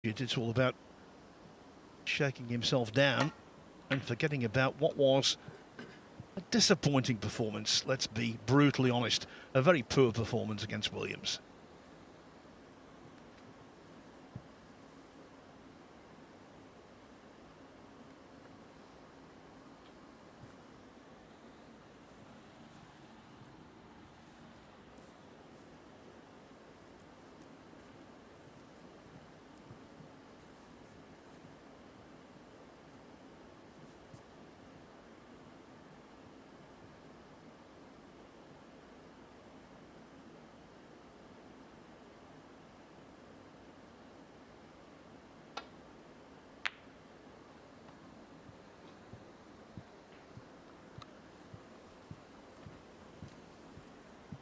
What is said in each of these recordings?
It's all about shaking himself down and forgetting about what was a disappointing performance. Let's be brutally honest. A very poor performance against Williams.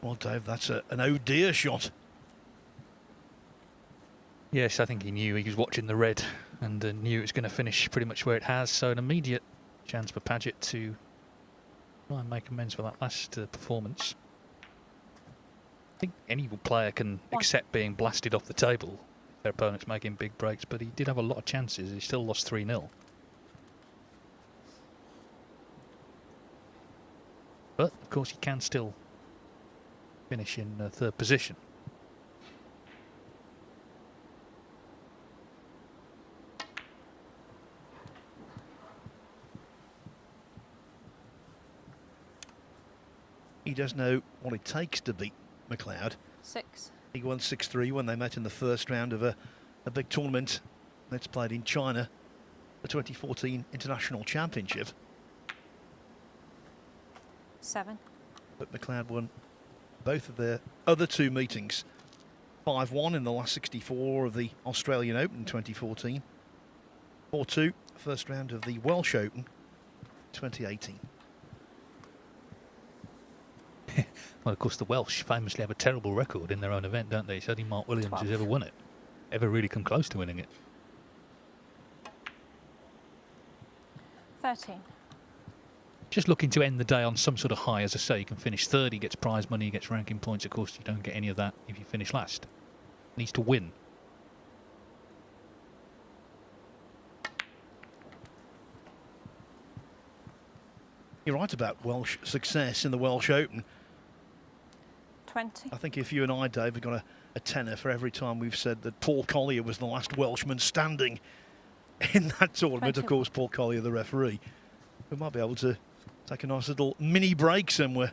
Well, Dave, that's an oh dear shot. Yes, I think he knew. He was watching the red and knew it was going to finish pretty much where it has. So an immediate chance for Pagett to try and make amends for that last performance. I think any player can accept being blasted off the table if their opponent's making big breaks, but he did have a lot of chances. He still lost 3-0. But, of course, he can still finish in third position. He does know what it takes to beat McLeod. 6. He won 6-3 when they met in the first round of a big tournament that's played in China, the 2014 International Championship. 7. But McLeod won both of their other two meetings. 5-1 in the last 64 of the Australian Open 2014. 4-2, first round of the Welsh Open 2018. Well, of course, the Welsh famously have a terrible record in their own event, don't they? It's only Mark Williams 12. who's ever won it. Ever really come close to winning it. 13. Just looking to end the day on some sort of high. As I say, you can finish third, he gets prize money, he gets ranking points. Of course, you don't get any of that if you finish last. Needs to win. You're right about Welsh success in the Welsh Open. 20. I think if you and I, Dave, have got a tenner for every time we've said that Paul Collier was the last Welshman standing in that tournament. 20. Of course, Paul Collier, the referee. We might be able to take a nice little mini break somewhere.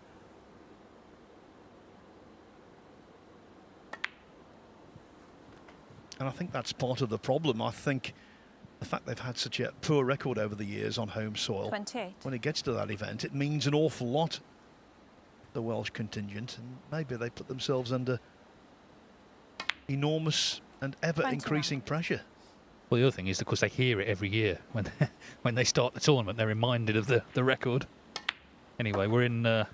And I think that's part of the problem. I think the fact they've had such a poor record over the years on home soil. 28. When it gets to that event, it means an awful lot, the Welsh contingent, and maybe they put themselves under enormous and ever-increasing pressure. Well, the other thing is, of course, they hear it every year. When they start the tournament, they're reminded of the record. Anyway, we're in the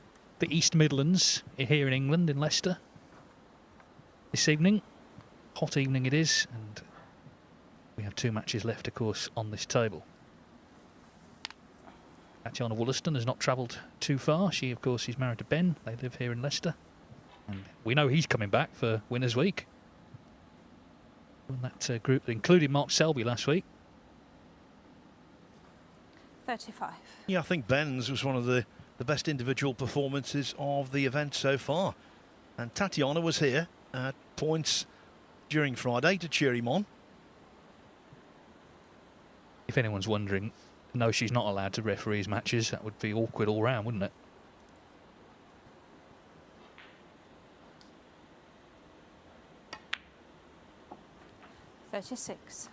East Midlands here in England, in Leicester, this evening. Hot evening it is, and we have 2 matches left, of course, on this table. Tatiana Wollaston has not travelled too far. She, of course, is married to Ben. They live here in Leicester. And we know he's coming back for Winners' Week. In that group that included Mark Selby last week. 35. Yeah, I think Ben's was one of the best individual performances of the event so far. And Tatiana was here at points during Friday to cheer him on. If anyone's wondering, no, she's not allowed to referee his matches. That would be awkward all round, wouldn't it? $36.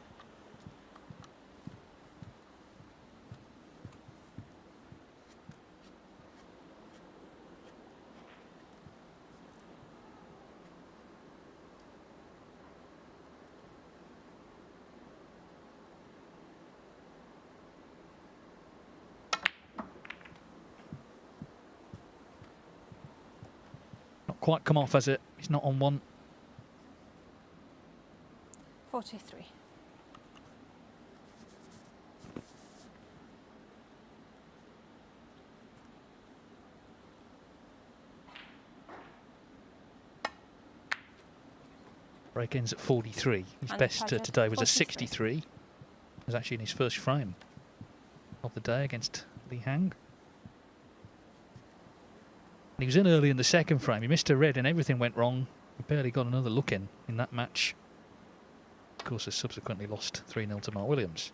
Not quite come off, has it? He's not on one. 43. Break ends at 43. His And best Pagett, today was a 43. 63. It was actually in his first frame of the day against Li Hang. And he was in early in the second frame. He missed a red and everything went wrong. He barely got another look in that match. Of course, has subsequently lost 3-0 to Mark Williams.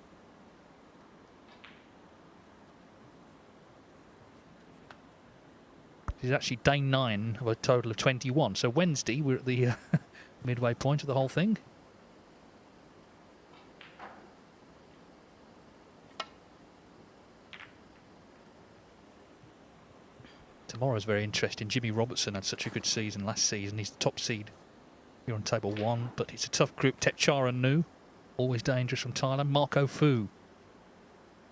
This is actually day 9 of a total of 21. So Wednesday, we're at the midway point of the whole thing. Tomorrow's very interesting. Jimmy Robertson had such a good season last season. He's the top seed here on table 1, but it's a tough group. Tepchara Nu, always dangerous from Thailand. Marco Fu,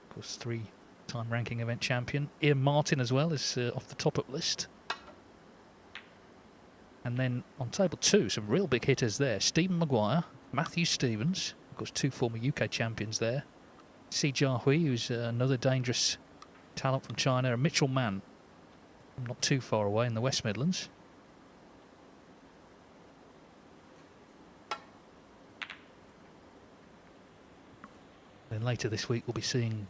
of course, 3-time ranking event champion. Ian Martin as well is off the top-up list. And then on table 2, some real big hitters there. Stephen Maguire, Matthew Stevens, of course, 2 former UK champions there. Si Jiahui, who's another dangerous talent from China, and Mitchell Mann, not too far away in the West Midlands. Then later this week we'll be seeing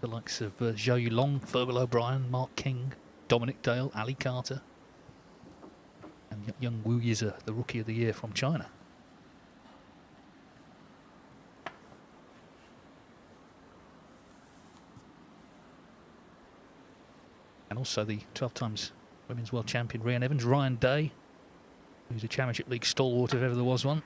the likes of Zhou Yulong, Fergal O'Brien, Mark King, Dominic Dale, Ali Carter, and young Wu Yize, the Rookie of the Year from China. And also the 12 times Women's World Champion Rhian Evans, Ryan Day, who's a Championship League stalwart if ever there was one.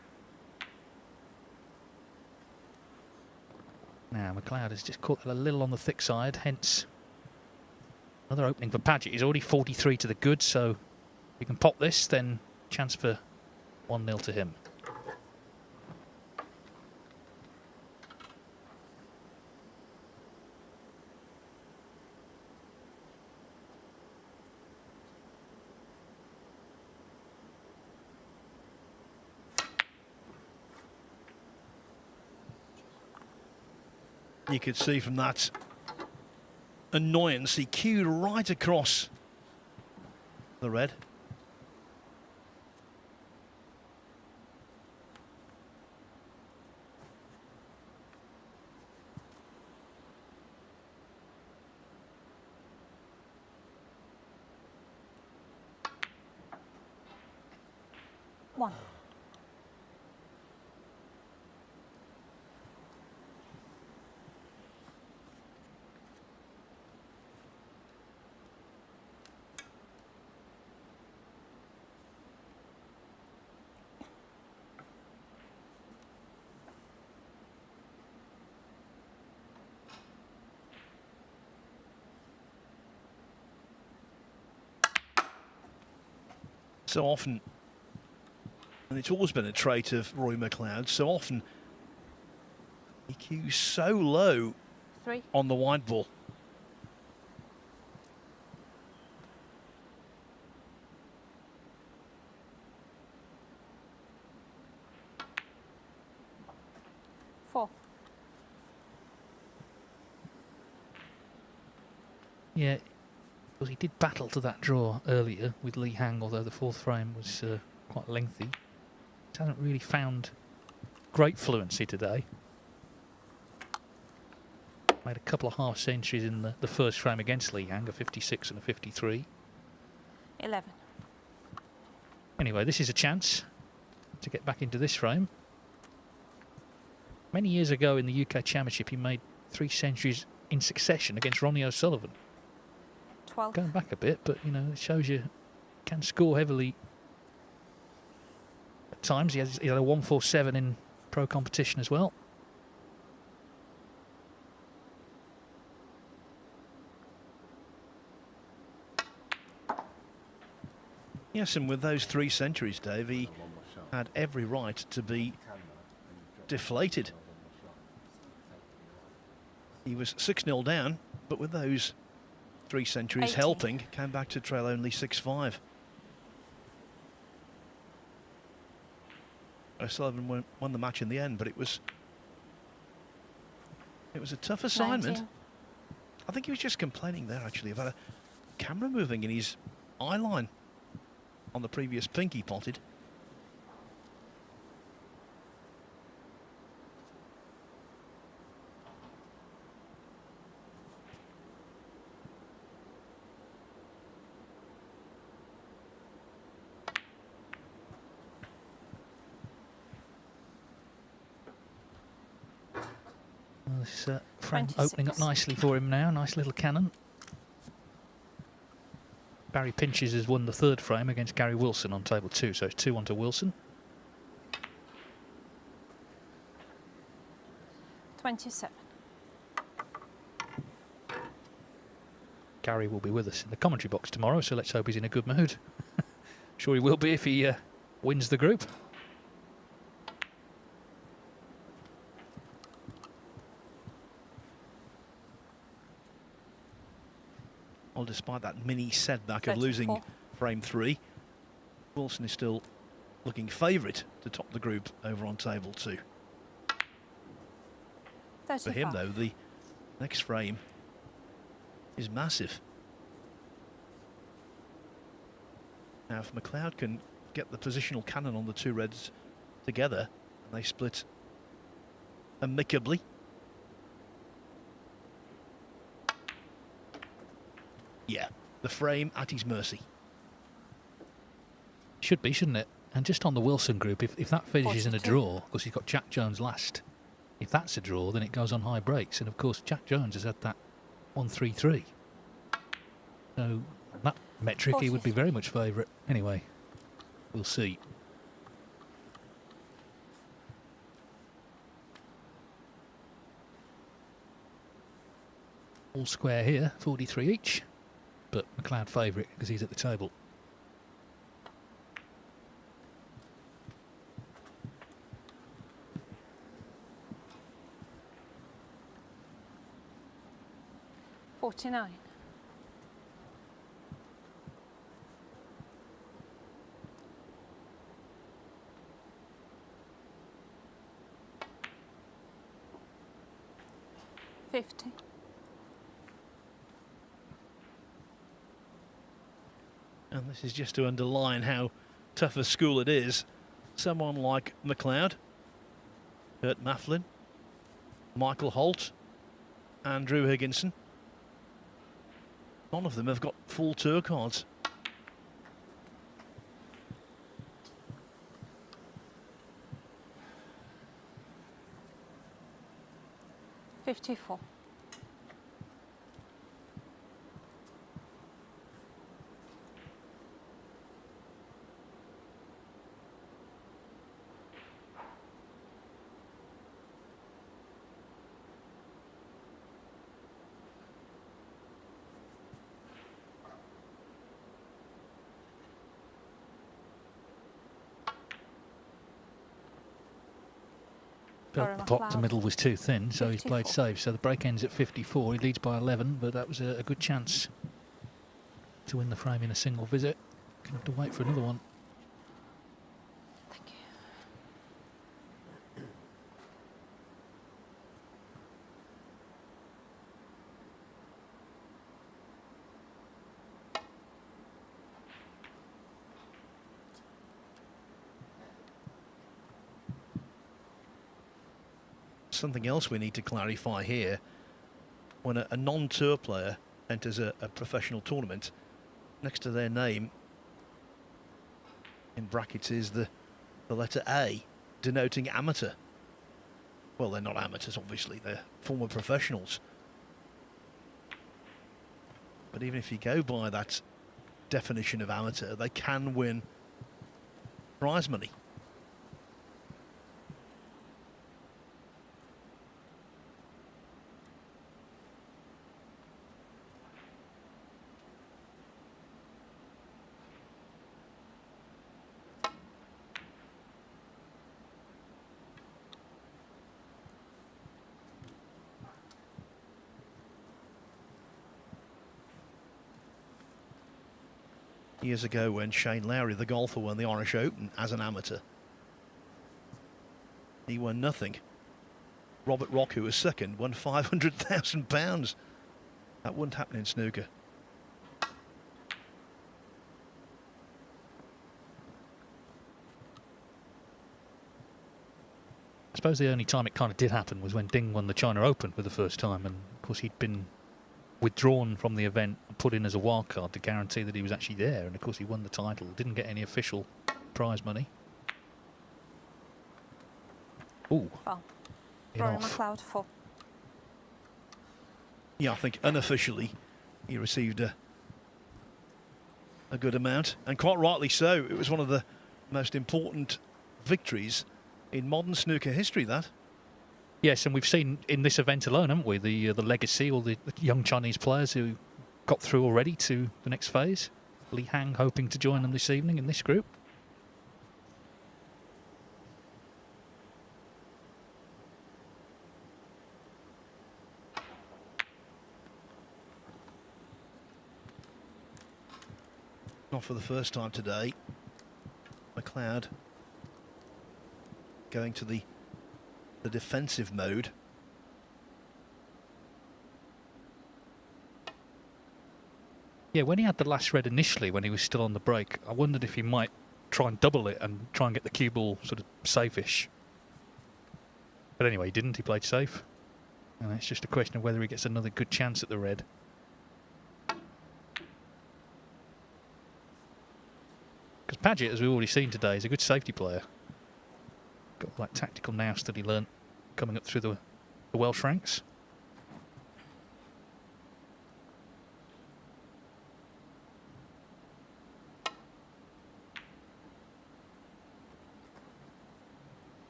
Now McLeod has just caught that a little on the thick side, hence another opening for Pagett. He's already 43 to the good, so if he can pop this, then chance for 1-0 to him. You could see from that annoyance, he cued right across the red. One. So often, and it's always been a trait of Rory McLeod, so often he cues so low 3. on the wide ball. Yeah, because he did battle to that draw earlier with Li Hang, although the 4th frame was quite lengthy. He hasn't really found great fluency today. Made a couple of half centuries in the 1st frame against Li Hang, a 56 and a 53. 11. Anyway, this is a chance to get back into this frame. Many years ago in the UK Championship, he made 3 centuries in succession against Ronnie O'Sullivan. 12. Going back a bit, but you know, it shows you can score heavily at times. He had a 147 in pro competition as well. Yes, and with those 3 centuries, Dave, he had every right to be deflated. He was 6-0 down, but with those 3 centuries 18. helping, came back to trail only 6-5. O'Sullivan won the match in the end, but it was a tough assignment. 19. I think he was just complaining there, actually, about a camera moving in his eye line on the previous pink he potted. this frame 26. opening up nicely for him now. Nice little cannon. Barry Pinches has won the third frame against Gary Wilson on table 2, so it's 2-1 to Wilson. 27. Gary will be with us in the commentary box tomorrow, so let's hope he's in a good mood. Sure he will be if he wins the group. Well, despite that mini setback of 34. losing frame 3, Wilson is still looking favourite to top the group over on table 2. 35. For him, though, the next frame is massive. Now, if McLeod can get the positional cannon on the two reds together, and they split amicably. Yeah, the frame at his mercy. Should be, shouldn't it? And just on the Wilson group, if that finishes in a 42. draw, because he's got Jack Jones last, if that's a draw, then it goes on high breaks. And of course, Jack Jones has had that 1-3-3. So, that metric, he would be very much favourite. Anyway, we'll see. All square here, 43 each. But McLeod favourite because he's at the table. $49. $50. And this is just to underline how tough a school it is. Someone like McLeod, Kurt Mafflin, Michael Holt, and Drew Higginson. None of them have got full tour cards. $54. Felt the pot, the middle was too thin, so he's played 54. safe. So the break ends at 54. He leads by 11, but that was a good chance to win the frame in a single visit. Gonna have to wait for another one. Thank you. Something else we need to clarify here. When a non-tour player enters a professional tournament, next to their name in brackets is the letter A, denoting amateur. Well, they're not amateurs, obviously, they're former professionals. But even if you go by that definition of amateur, they can win prize money. Years ago when Shane Lowry, the golfer, won the Irish Open as an amateur, he won nothing. Robert Rock, who was second, won £500,000. That wouldn't happen in snooker. I suppose the only time it kind of did happen was when Ding won the China Open for the first time, and of course he'd been withdrawn from the event and put in as a wild card to guarantee that he was actually there, and of course he won the title, didn't get any official prize money. Ooh, Well, hit Rory off. McLeod 4. Yeah, I think unofficially he received a good amount, and quite rightly so. It was one of the most important victories in modern snooker history, that. Yes, and we've seen in this event alone, haven't we, the legacy, all the young Chinese players who got through already to the next phase. Li Hang hoping to join them this evening in this group. Not for the first time today. McLeod going to the defensive mode. Yeah, when he had the last red initially, when he was still on the break, I wondered if he might try and double it and try and get the cue ball sort of safe-ish. But anyway, he didn't. He played safe. And it's just a question of whether he gets another good chance at the red. Because Pagett, as we've already seen today, is a good safety player. Got all that tactical nous that he learnt coming up through the Welsh ranks.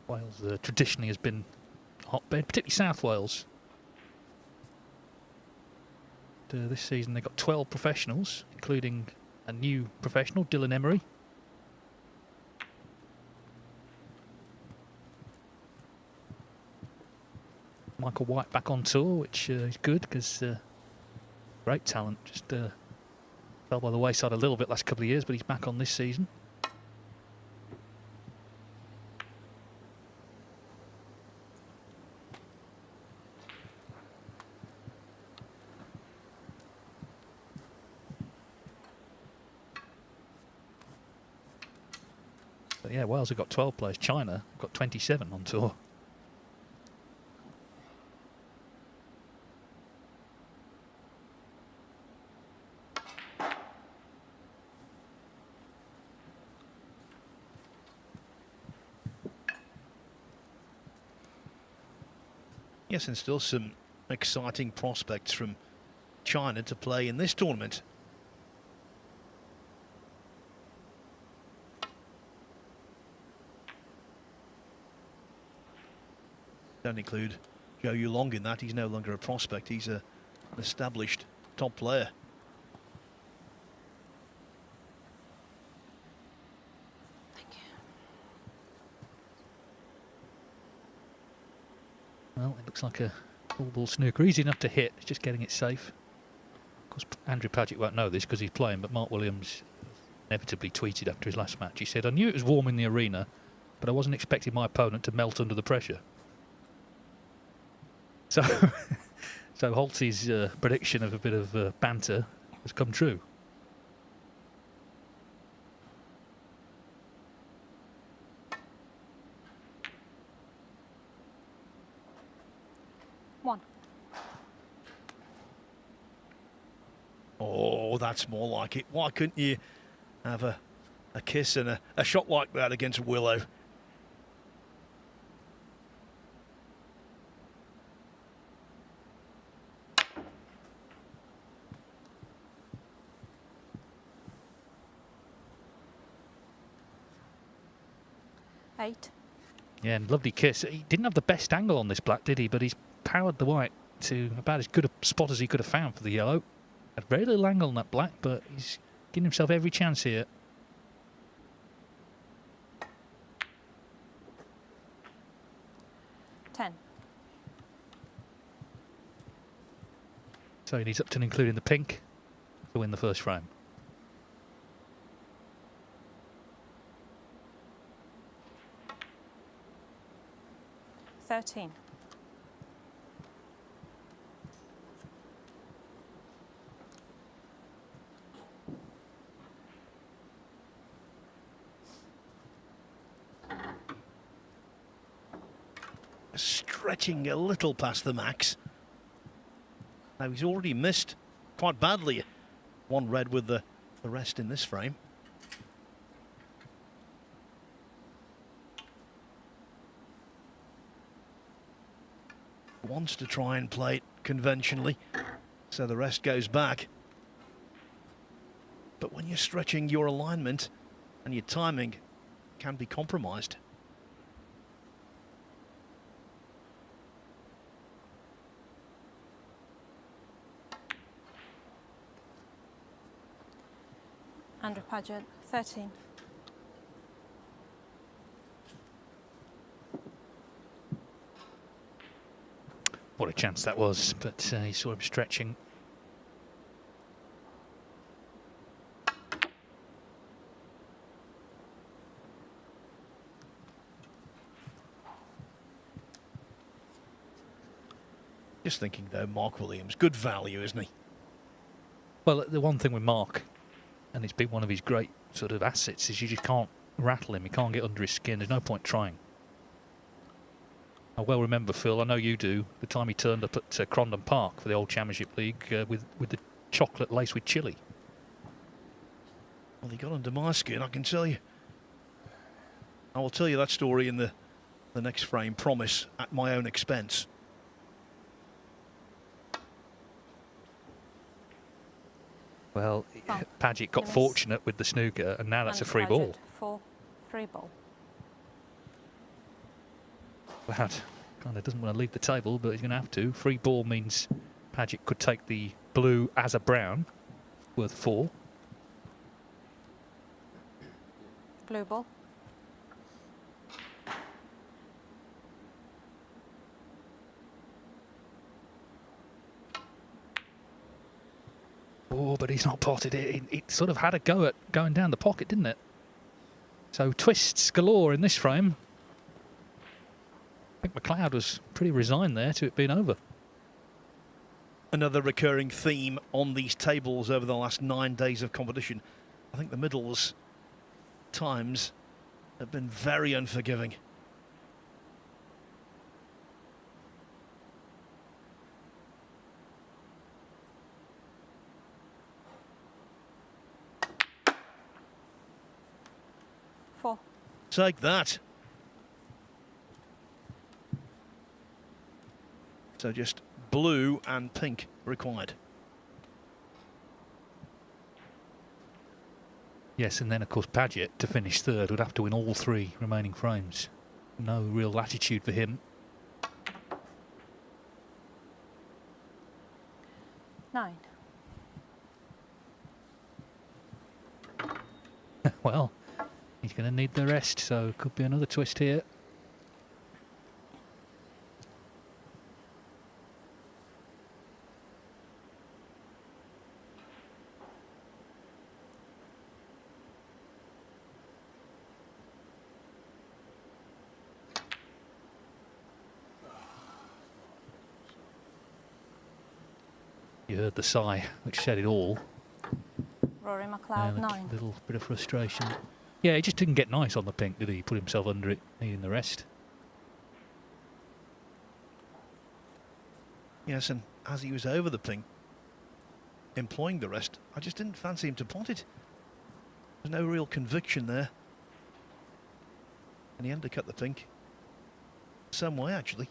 Wales traditionally has been a hotbed, particularly South Wales. This season they got 12 professionals, including a new professional, Dylan Emery. Michael White back on tour, which is good because great talent. Just fell by the wayside a little bit last couple of years, but he's back on this season. But yeah, Wales have got 12 players. China have got 27 on tour. Yes, and still some exciting prospects from China to play in this tournament. Don't include Zhou Yulong in that. He's no longer a prospect. He's an established top player. Thank you. Well, it looks like a full-ball snooker. Easy enough to hit. It's just getting it safe. Of course, Andrew Pagett won't know this because he's playing, but Mark Williams inevitably tweeted after his last match. He said, "I knew it was warm in the arena, but I wasn't expecting my opponent to melt under the pressure." So, so Holtzy's prediction of a bit of banter has come true. One. Oh, that's more like it. Why couldn't you have a kiss and a shot like that against Willow? Eight. Yeah, and lovely kiss. He didn't have the best angle on this black, did he? But he's powered the white to about as good a spot as he could have found for the yellow. Had very little angle on that black, but he's giving himself every chance here. Ten. So he needs Upton including the pink to win the first frame. 13. Stretching a little past the max. Now he's already missed quite badly. One red with the rest in this frame. wants to try and play it conventionally, so the rest goes back. But when you're stretching, your alignment and your timing can be compromised. Andrew Pagett, 13. What a chance that was, but he saw him stretching. Just thinking though, Mark Williams, good value, isn't he? Well, the one thing with Mark, and it's been one of his great sort of assets, is you just can't rattle him. You can't get under his skin. There's no point trying. I well remember, Phil, I know you do, the time he turned up at Crondon Park for the Old Championship League with the chocolate laced with chilli. Well, he got under my skin, I can tell you. I will tell you that story in the next frame, promise, at my own expense. Well, Oh, Pagett got nice. fortunate with the snooker, and now that's a Andrew free ball. Pagett, 4. Free ball. Lad kind of doesn't want to leave the table, but he's going to have to. Free ball means Pagett could take the blue as a brown, worth 4. Blue ball. Oh, but he's not potted it. It sort of had a go at going down the pocket, didn't it? So twists galore in this frame. I think McLeod was pretty resigned there to it being over. Another recurring theme on these tables over the last 9 days of competition. I think the middles times have been very unforgiving. Four. Take that. So just blue and pink required. Yes, and then of course Pagett, to finish third, would have to win all 3 remaining frames. No real latitude for him. 9. Well, he's going to need the rest, so could be another twist here. You heard the sigh, which said it all. Rory McLeod, A 9. little bit of frustration. Yeah, he just didn't get nice on the pink, did he? He put himself under it, needing the rest. Yes, and as he was over the pink, employing the rest, I just didn't fancy him to pot it. There's no real conviction there. And he undercut the pink. Some way, actually.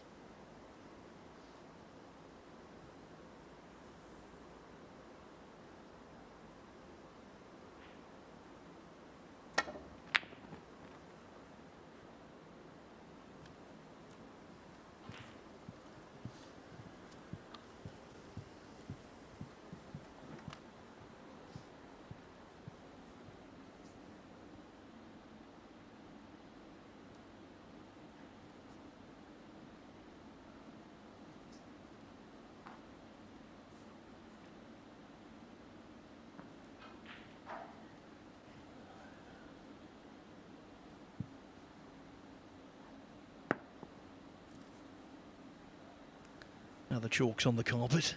Now the chalk's on the carpet.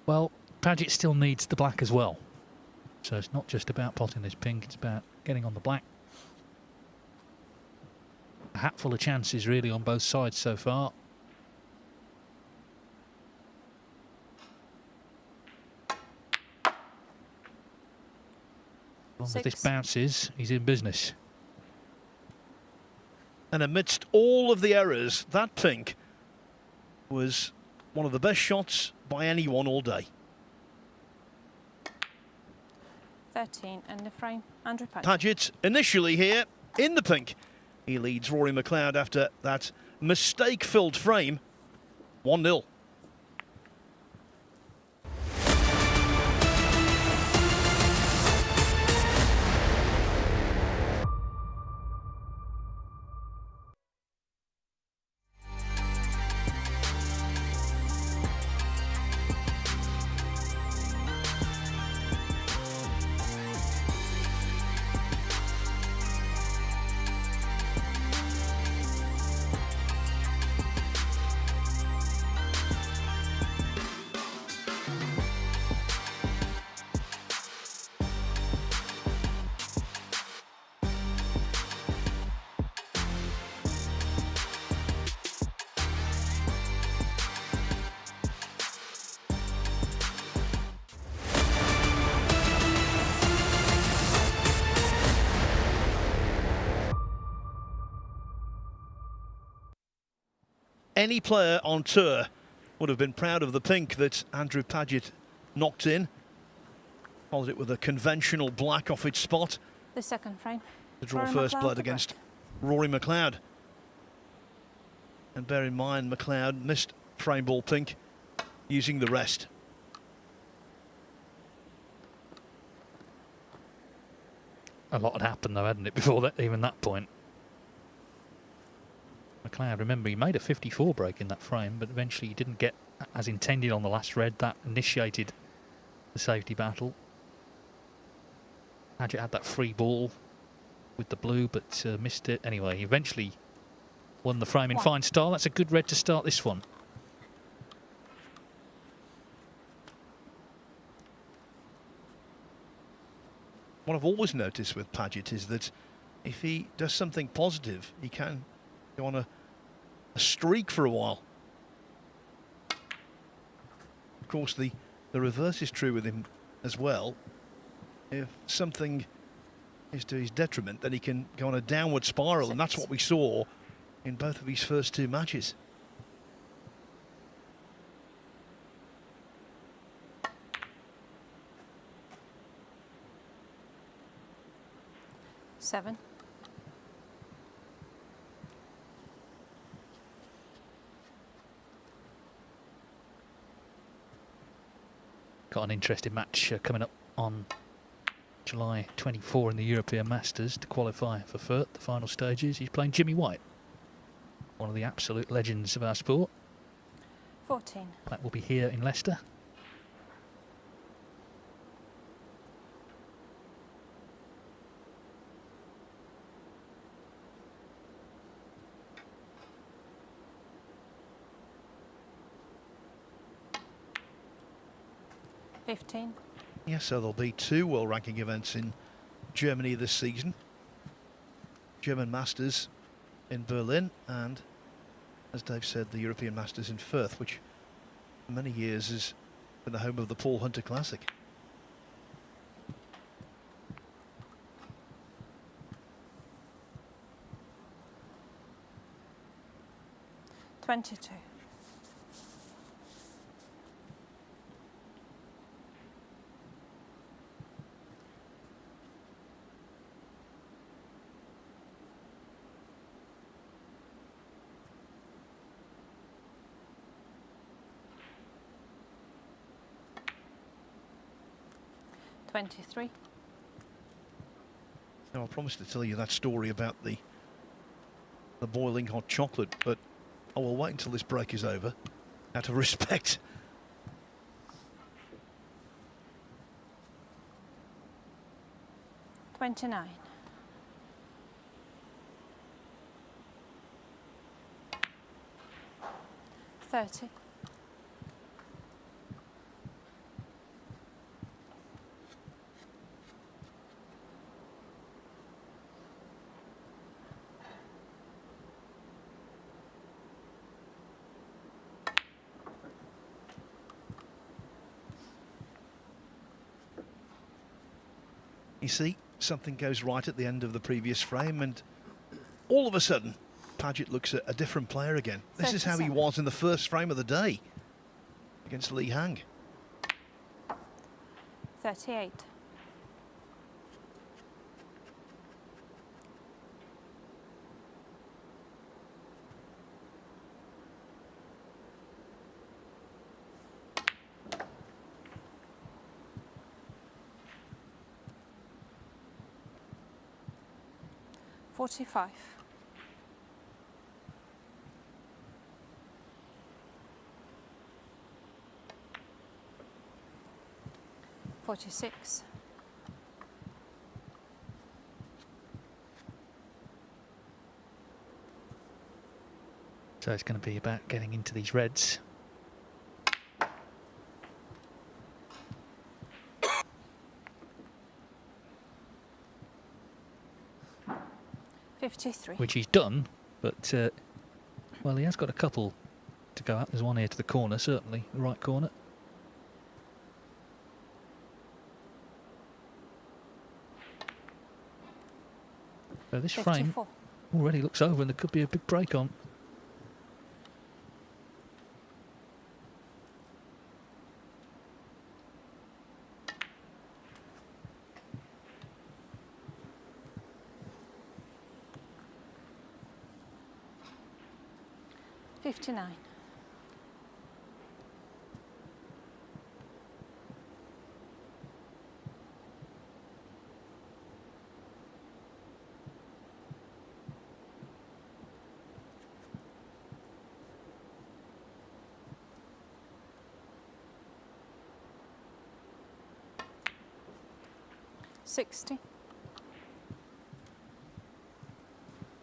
Well, Pagett still needs the black as well. So it's not just about potting this pink, it's about getting on the black. A hatful of chances really on both sides so far. As long as this bounces, he's in business. And amidst all of the errors, that pink was one of the best shots by anyone all day. 13 in the frame. Andrew Pagett. Pagett initially here in the pink. He leads Rory McLeod after that mistake-filled frame. 1-0. Any player on tour would have been proud of the pink that Andrew Pagett knocked in. Followed it with a conventional black off its spot The second frame. to draw Rory first McLeod blood to against break. Rory McLeod. And bear in mind, McLeod missed frame ball pink, using the rest. A lot had happened though, hadn't it, before that, even that point. McLeod, remember, he made a 54 break in that frame, but eventually he didn't get as intended on the last red. That initiated the safety battle. Pagett had that free ball with the blue, but missed it. Anyway, he eventually won the frame in fine style. That's a good red to start this one. What I've always noticed with Pagett is that if he does something positive, he can go on a streak for a while. Of course, the reverse is true with him as well. If something is to his detriment, then he can go on a downward spiral, and that's what we saw in both of his first two matches. Seven. Got an interesting match coming up on July 24 in the European Masters to qualify for Fürth, the final stages. He's playing Jimmy White, one of the absolute legends of our sport. 14. That will be here in Leicester. Yes, so there'll be two world ranking events in Germany this season. German Masters in Berlin and, as Dave said, the European Masters in Fürth, which for many years has been the home of the Paul Hunter Classic. Twenty-two. Now, I promised to tell you that story about the boiling hot chocolate, but I will wait until this break is over, out of respect. $29. 30. You see, something goes right at the end of the previous frame, and all of a sudden, Pagett looks at a different player again. This is how he was in the first frame of the day against Lee Hang. 38. $45. 46. So it's going to be about getting into these reds. $53. Which he's done, but well, he has got a couple to go up. There's one here to the corner, certainly the right corner. So this 54. frame already looks over, and there could be a big break on. $59. $60.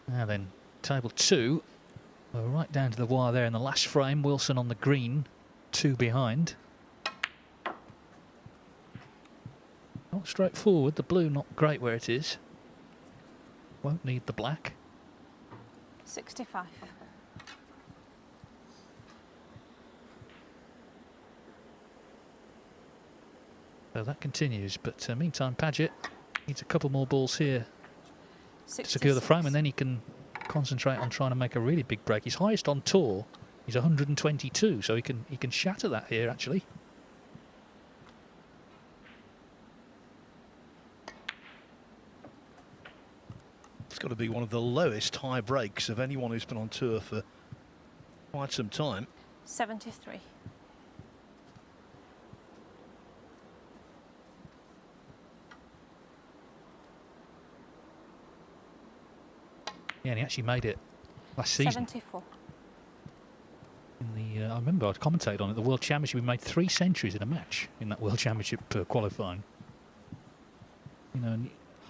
Now then, table 2. We're right down to the wire there in the last frame. Wilson on the green, 2 behind. Not straightforward. The blue not great where it is. Won't need the black. 65. So that continues, but meantime Pagett needs a couple more balls here to secure the frame, and then he can concentrate on trying to make a really big break. His highest on tour is 122, so he can shatter that here actually. It's got to be one of the lowest tie breaks of anyone who's been on tour for quite some time. 73. Yeah, and he actually made it last season. 74. In the, I remember I'd commentated on it, the World Championship. We made 3 centuries in a match in that World Championship qualifying. You know, and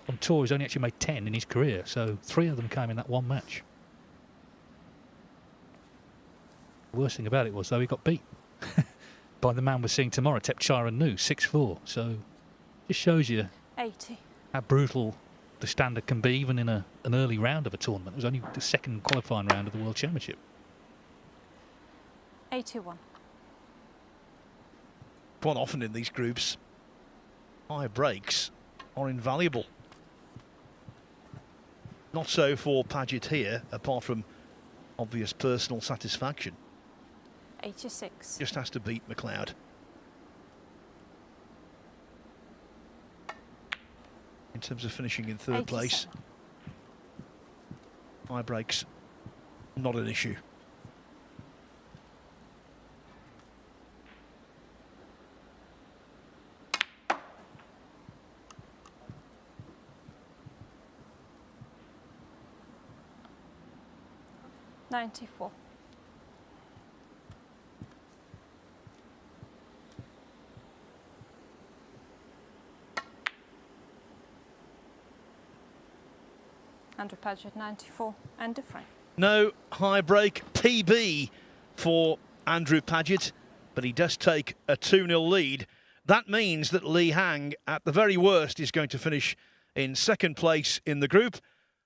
on tour he's only actually made 10 in his career, so 3 of them came in that one match. The worst thing about it was, though, he got beat by the man we're seeing tomorrow, Tepchara Nu, 6-4. So just shows you 80. how brutal the standard can be, even in an early round of a tournament. It was only the second qualifying round of the World Championship. 81. Quite often in these groups, high breaks are invaluable. Not so for Pagett here, apart from obvious personal satisfaction. 86. Just has to beat McLeod. In terms of finishing in third place, high breaks, not an issue. $94. Andrew Pagett, 94, end of frame. No high break, PB for Andrew Pagett, but he does take a 2-0 lead. That means that Lee Hang, at the very worst, is going to finish in second place in the group.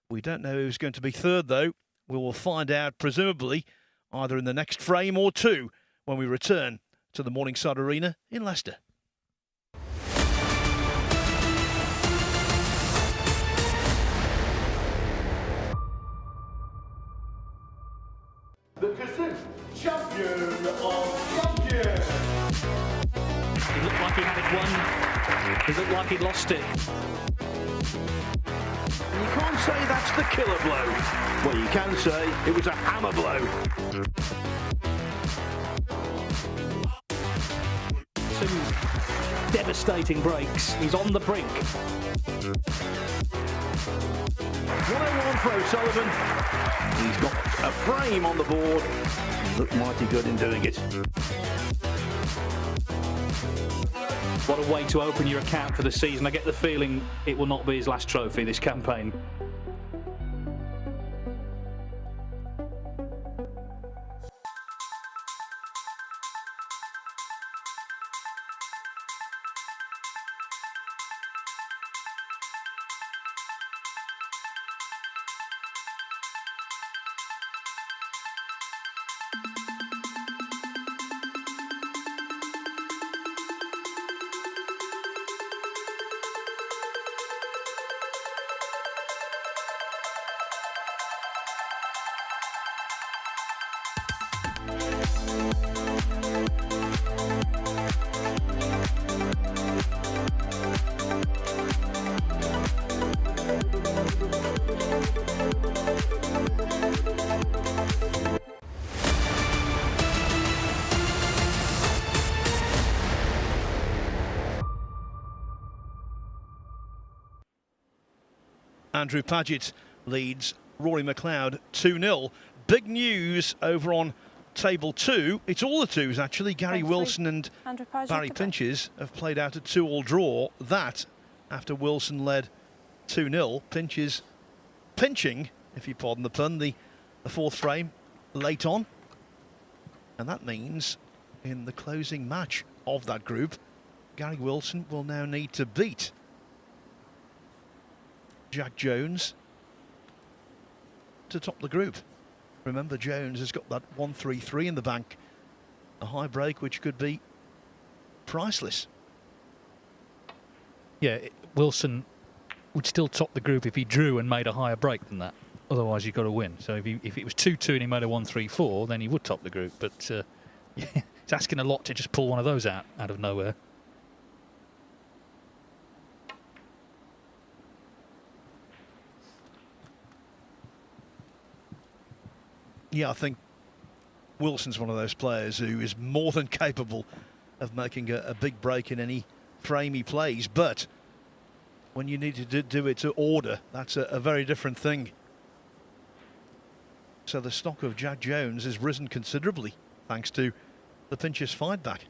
We don't know who's going to be third, though. We will find out, presumably, either in the next frame or 2 when we return to the Morningside Arena in Leicester. the kazoo champion of champions. He looked like he had it won. He looked like he'd lost it. You can't say that's the killer blow. Well, you can say it was a hammer blow. Two devastating breaks. He's on the brink. 101 for O'Sullivan. He's got a frame on the board. He looked mighty good in doing it. What a way to open your account for the season. I get the feeling it will not be his last trophy this campaign. Andrew Pagett leads Rory McLeod 2-0. Big news over on table 2. It's all the twos actually. Gary Wilson and Barry Pinches have played out a 2-all draw. That after Wilson led 2-0. Pinches pinching, if you pardon the pun, the fourth frame late on. And that means in the closing match of that group, Gary Wilson will now need to beat Jack Jones to top the group. Remember, Jones has got that 1-3-3 in the bank, a high break which could be priceless. Yeah, Wilson would still top the group if he drew and made a higher break than that. Otherwise, you've got to win. So if it was 2-2 and he made a 1-3-4, then he would top the group. But yeah, it's asking a lot to just pull one of those out of nowhere. Yeah, I think Wilson's one of those players who is more than capable of making a big break in any frame he plays. But when you need to do it to order, that's a very different thing. So the stock of Jack Jones has risen considerably thanks to the Pinches fight back.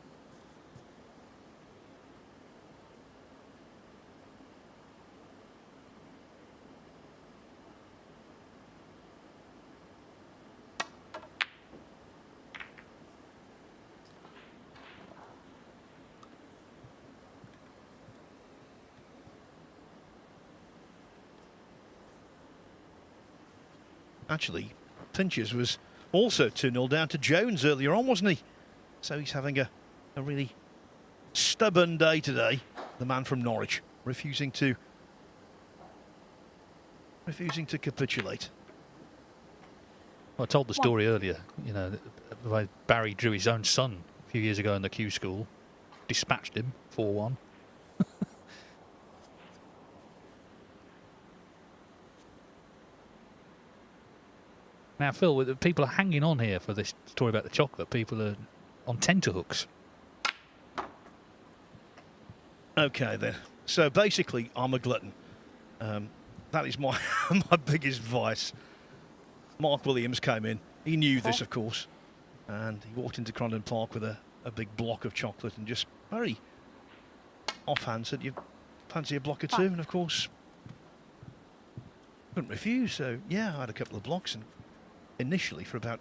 Actually, Pinches was also 2-0 down to Jones earlier on, wasn't he? So he's having a really stubborn day today. The man from Norwich, refusing to capitulate. Well, I told the story earlier. You know, the way Barry drew his own son a few years ago in the Q school, dispatched him 4-1. Now, Phil, people are hanging on here for this story about the chocolate. People are on tenterhooks. Okay, then. So basically, I'm a glutton. That is my my biggest vice. Mark Williams came in. He knew this, of course. And he walked into Crondon Park with a big block of chocolate and just very offhand said, "You fancy a block or two?" And, of course, couldn't refuse. So, yeah, I had a couple of blocks, and initially, for about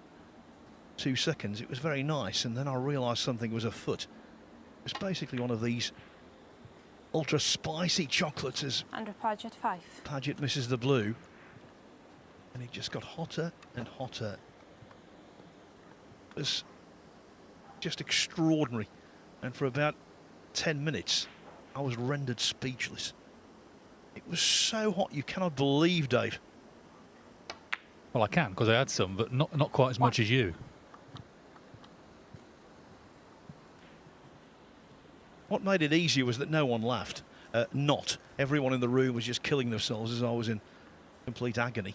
2 seconds, it was very nice, and then I realised something was afoot. It was basically one of these ultra spicy chocolates as Andrew Pagett 5. Pagett misses the blue, and it just got hotter and hotter. It was just extraordinary, and for about 10 minutes, I was rendered speechless. It was so hot, you cannot believe, Dave. Well, I can, because I had some, but not quite as much as you. What made it easier was that no one laughed. Not. Everyone in the room was just killing themselves as I was in complete agony.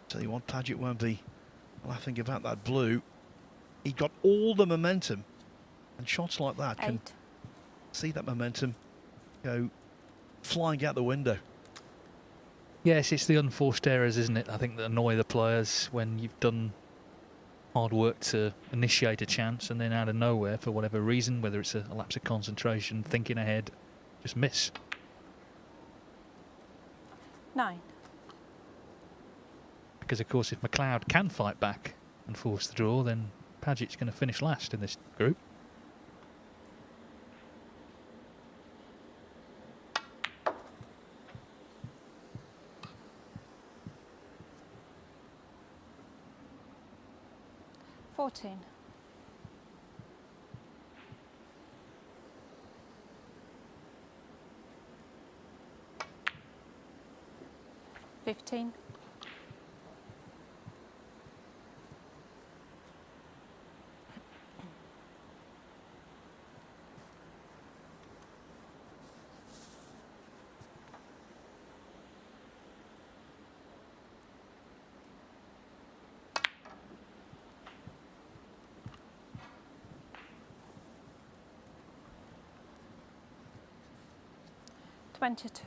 Tell you what, Pagett won't be laughing about that blue. He got all the momentum, and shots like that can see that momentum go flying out the window. Yes, it's the unforced errors, isn't it? I think that annoy the players when you've done hard work to initiate a chance and then out of nowhere, for whatever reason, whether it's a lapse of concentration, thinking ahead, just miss. 9. Because, of course, if McLeod can fight back and force the draw, then Pagett's going to finish last in this group. Fourteen. 15. 22.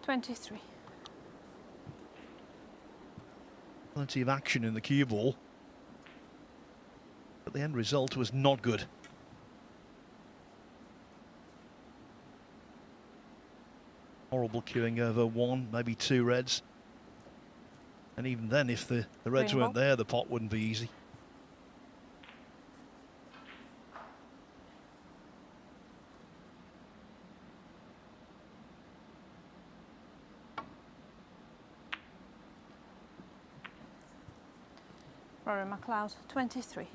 23. Plenty of action in the cue ball, but the end result was not good. Horrible queuing over one, maybe two reds. And even then, if the reds Green weren't ball. there, the pot wouldn't be easy. Rory McLeod, 23.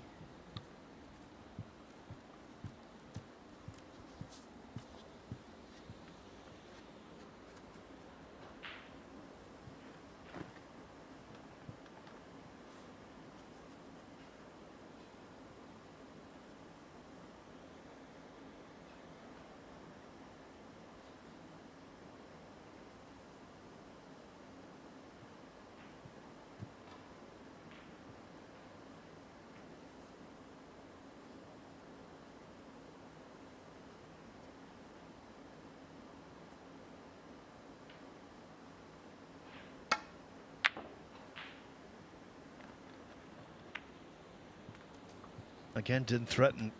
Again, didn't threaten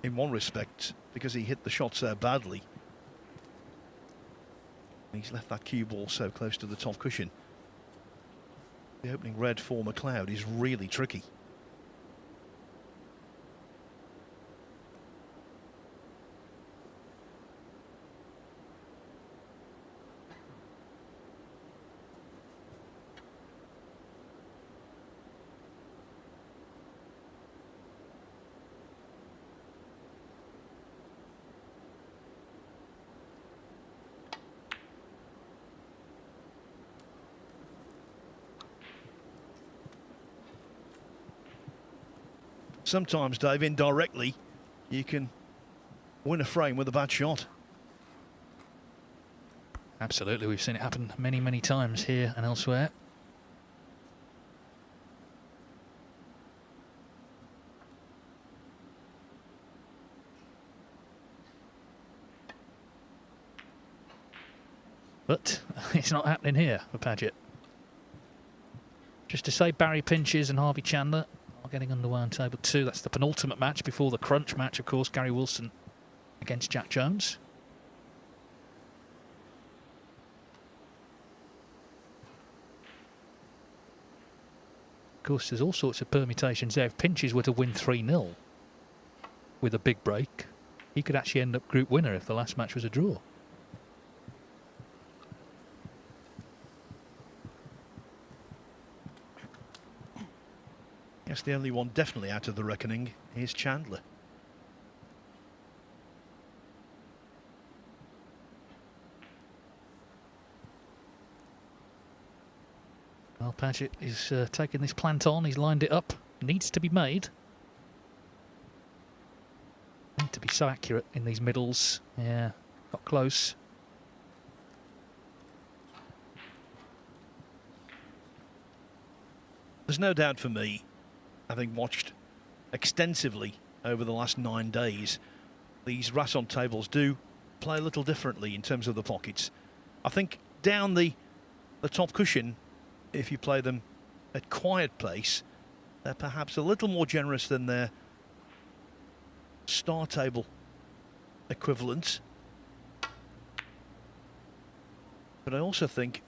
in one respect because he hit the shot so badly. He's left that cue ball so close to the top cushion. The opening red for McLeod is really tricky. Sometimes, Dave, indirectly, you can win a frame with a bad shot. Absolutely, we've seen it happen many, many times here and elsewhere. But it's not happening here for Pagett. Just to say, Barry Pinches and Harvey Chandler are getting underway on table 2. That's the penultimate match before the crunch match, of course, Gary Wilson against Jack Jones. course, there's all sorts of permutations there. If Pinches were to win 3-0 with a big break, he could actually end up group winner if the last match was a draw. Yes, the only one definitely out of the reckoning is Chandler. Well, Pagett is taking this plant on. He's lined it up. Needs to be made. Need to be so accurate in these middles. Yeah, got close. There's no doubt for me, having watched extensively over the last 9 days, these Rasson tables do play a little differently in terms of the pockets. I think down the top cushion, if you play them at quiet pace, they're perhaps a little more generous than their star table equivalents. But I also think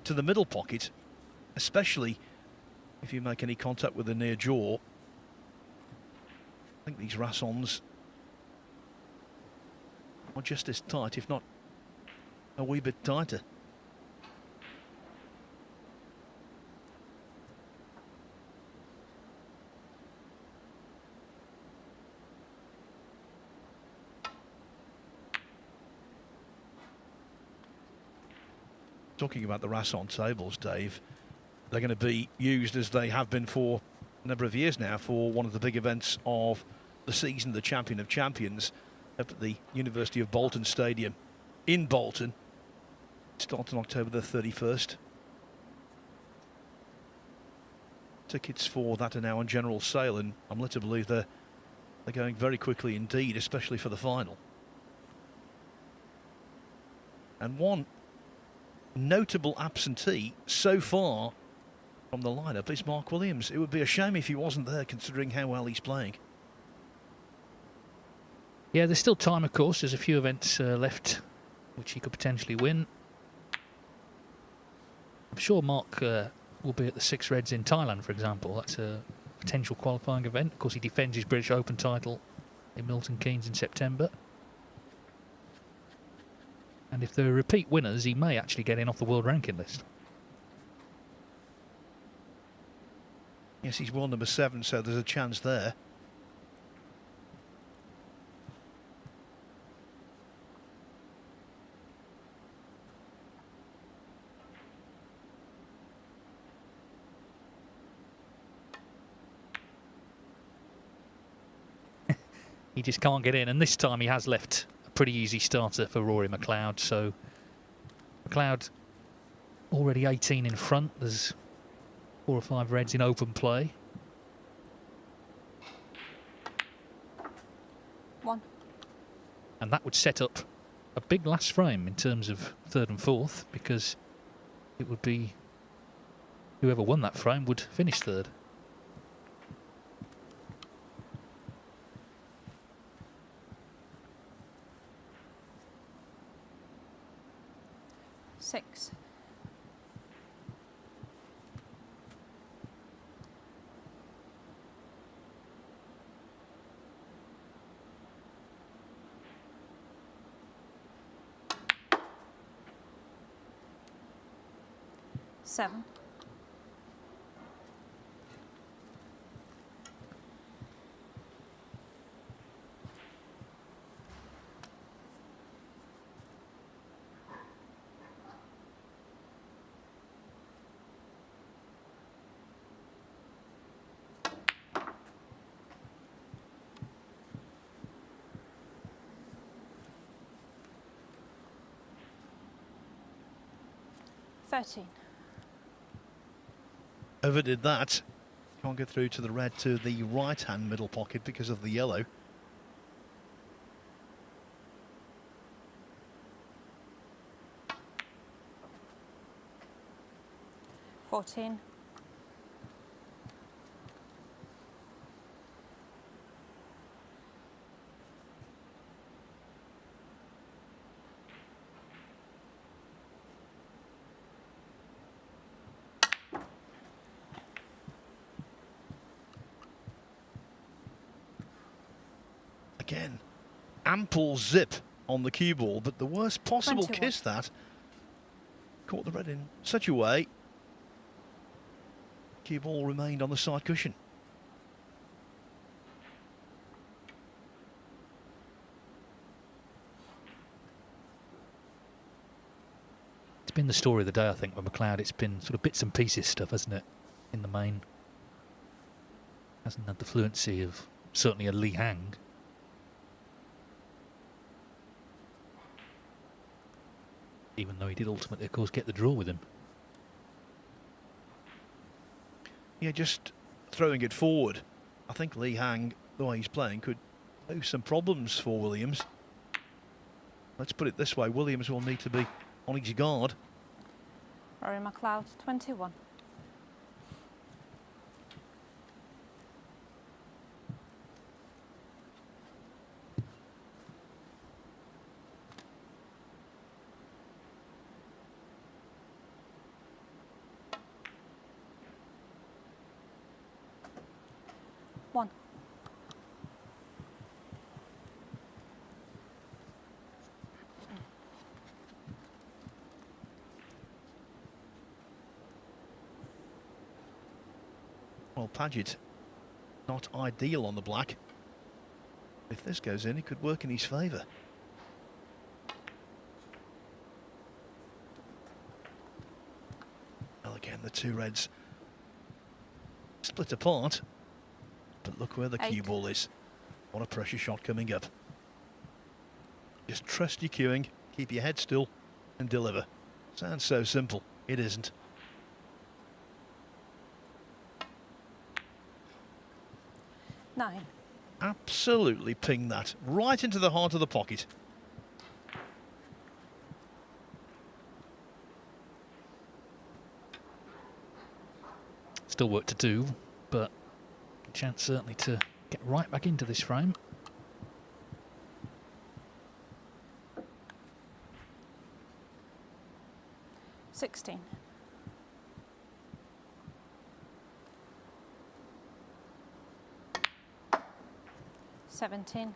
to the middle pocket, especially if you make any contact with the near jaw, I think these Rassons are just as tight, if not a wee bit tighter. Talking about the Rasson tables, Dave, they're going to be used as they have been for a number of years now for one of the big events of the season, the Champion of Champions, up at the University of Bolton Stadium in Bolton. Starts on October the 31st. Tickets for that are now on general sale, and I'm led to believe they're going very quickly indeed, especially for the final. And one notable absentee so far from the lineup is Mark Williams. It would be a shame if he wasn't there, considering how well he's playing. Yeah, there's still time, of course. There's a few events left which he could potentially win. I'm sure Mark will be at the Six Reds in Thailand, for example. That's a potential qualifying event. Of course, he defends his British Open title in Milton Keynes in September. And if they're repeat winners, he may actually get in off the world ranking list. Yes, he's world number 7, so there's a chance there. He just can't get in, and this time he has left a pretty easy starter for Rory McLeod. So McLeod already 18 in front. There's 4 or 5 reds in open play. 1. And that would set up a big last frame in terms of 3rd and 4th, because it would be whoever won that frame would finish 3rd. Six. Seven. Overdid that. Can't get through to the red to the right-hand middle pocket because of the yellow. $14. Again, ample zip on the cue ball, but the worst possible 21. kiss that. Caught the red in such a way. Cue ball remained on the side cushion. It's been the story of the day, I think, with McLeod. It's been sort of bits and pieces stuff, hasn't it, in the main? Hasn't had the fluency of certainly a Li Hang. Even though he did ultimately, of course, get the draw with him. Yeah, just throwing it forward. I think Li Hang, the way he's playing, could pose some problems for Williams. Let's put it this way, Williams will need to be on his guard. Rory McLeod, 21. One. Well, Pagett, not ideal on the black. If this goes in, it could work in his favour. Well, again, the two reds split apart. But look where the cue 8. ball is. What a pressure shot coming up. Just trust your cueing, keep your head still, and deliver. Sounds so simple. It isn't. Nine. Absolutely ping that right into the heart of the pocket. Still work to do, but a chance certainly to get right back into this frame. $16. 17.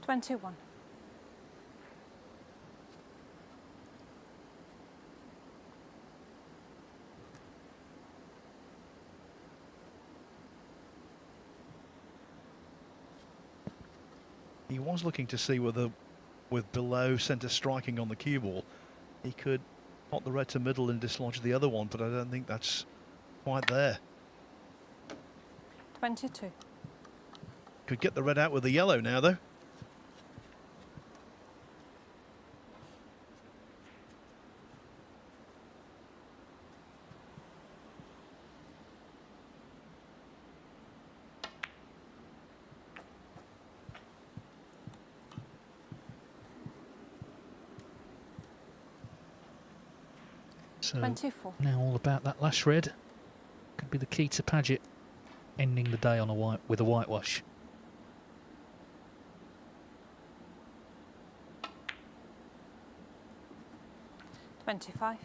21. He was looking to see whether, with below centre striking on the cue ball, he could pot the red to middle and dislodge the other one, but I don't think that's quite there. 22. Could get the red out with the yellow now, though. So 24. now all about that last red. Could be the key to Pagett ending the day on a with a whitewash. $25.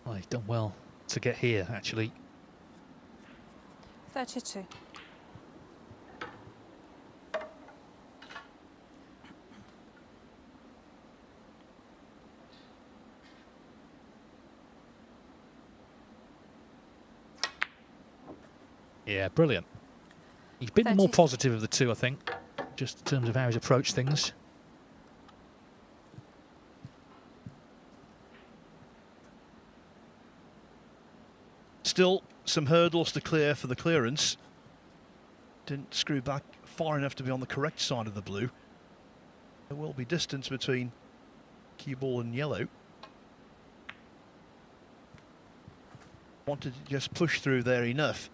Well, he's done well to get here, actually. 32. Yeah, brilliant. He's been the more 30. positive of the two, I think, just in terms of how he's approached things. Still some hurdles to clear for the clearance. Didn't screw back far enough to be on the correct side of the blue. There will be distance between cue ball and yellow. Wanted to just push through there enough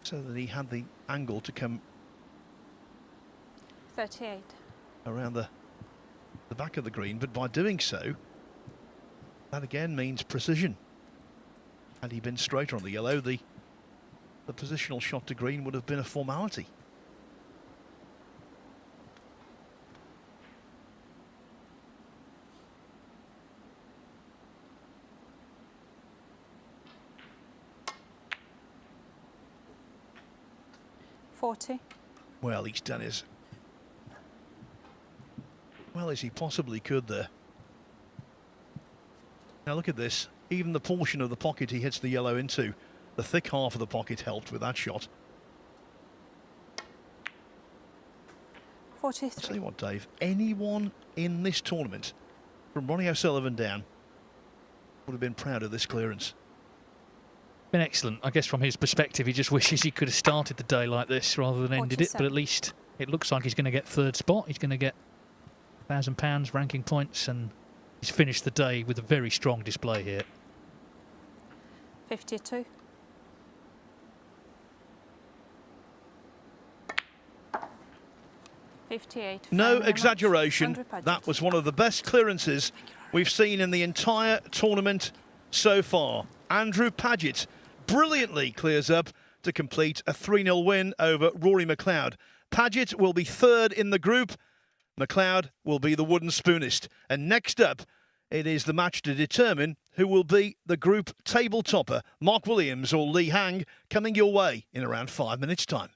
so that he had the angle to come 38. around the back of the green, but by doing so, that again means precision. Had he been straighter on the yellow, the positional shot to green would have been a formality. Well, he's done as well as he possibly could there. Now look at this. Even the portion of the pocket he hits the yellow into, the thick half of the pocket helped with that shot. 43. I'll tell you what, Dave, anyone in this tournament, from Ronnie O'Sullivan down, would have been proud of this clearance. Been excellent. I guess from his perspective, he just wishes he could have started the day like this rather than ended it. But at least it looks like he's going to get third spot. He's going to get £1,000 ranking points, and he's finished the day with a very strong display here. 52. No exaggeration, that was one of the best clearances we've seen in the entire tournament so far. Andrew Pagett brilliantly clears up to complete a 3-0 win over Rory McLeod. Pagett will be third in the group. McLeod will be the wooden spoonist. And next up, it is the match to determine who will be the group table topper. Mark Williams or Lee Hang coming your way in around 5 minutes' time.